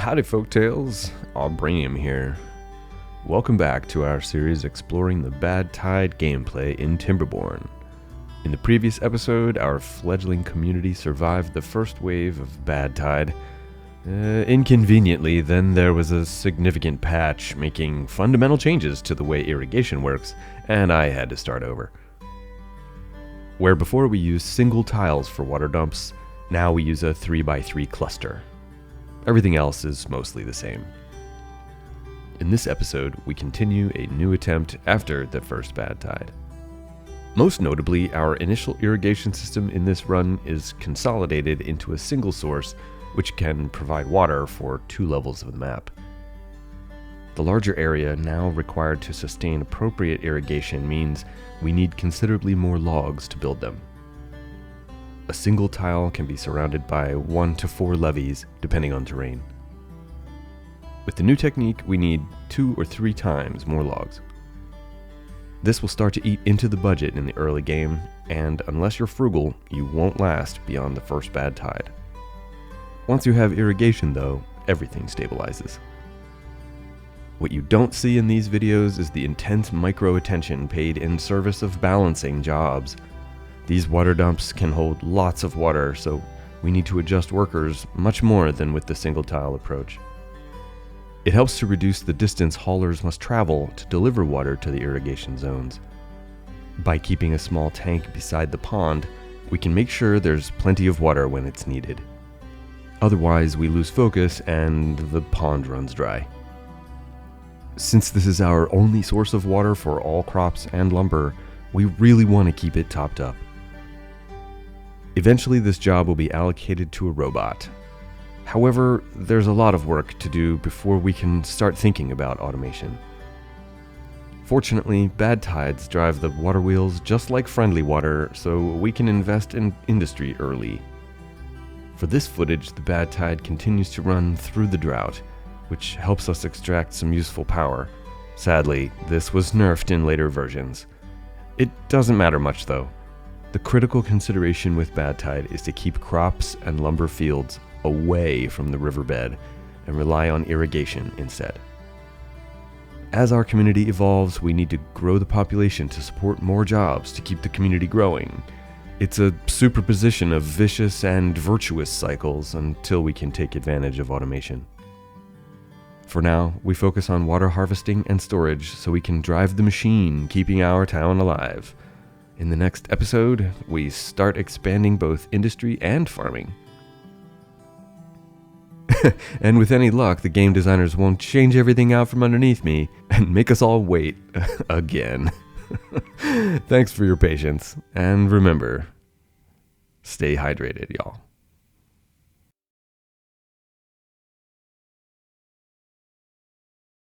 Howdy folktales, Aubranium here. Welcome back to our series exploring the Bad Tide gameplay in Timberborn. In the previous episode, our fledgling community survived the first wave of Bad Tide. Inconveniently, then there was a significant patch making fundamental changes to the way irrigation works, and I had to start over. Where before we used single tiles for water dumps, now we use a 3x3 cluster. Everything else is mostly the same. In this episode, we continue a new attempt after the first Bad Tide. Most notably, our initial irrigation system in this run is consolidated into a single source which can provide water for 2 levels of the map. The larger area now required to sustain appropriate irrigation means we need considerably more logs to build them. A single tile can be surrounded by 1 to 4 levees, depending on terrain. With the new technique, we need 2 or 3 times more logs. This will start to eat into the budget in the early game, and unless you're frugal, you won't last beyond the first Bad Tide. Once you have irrigation though, everything stabilizes. What you don't see in these videos is the intense micro-attention paid in service of balancing jobs. These water dumps can hold lots of water, so we need to adjust workers much more than with the single tile approach. It helps to reduce the distance haulers must travel to deliver water to the irrigation zones. By keeping a small tank beside the pond, we can make sure there's plenty of water when it's needed. Otherwise, we lose focus and the pond runs dry. Since this is our only source of water for all crops and lumber, we really want to keep it topped up. Eventually, this job will be allocated to a robot. However, there's a lot of work to do before we can start thinking about automation. Fortunately, bad tides drive the water wheels just like friendly water, so we can invest in industry early. For this footage, the bad tide continues to run through the drought, which helps us extract some useful power. Sadly, this was nerfed in later versions. It doesn't matter much though. The critical consideration with bad tide is to keep crops and lumber fields away from the riverbed and rely on irrigation instead. As our community evolves, we need to grow the population to support more jobs to keep the community growing. It's a superposition of vicious and virtuous cycles until we can take advantage of automation. For now, we focus on water harvesting and storage so we can drive the machine, keeping our town alive. In the next episode, we start expanding both industry and farming. And with any luck, the game designers won't change everything out from underneath me and make us all wait again. Thanks for your patience, and remember, stay hydrated, y'all.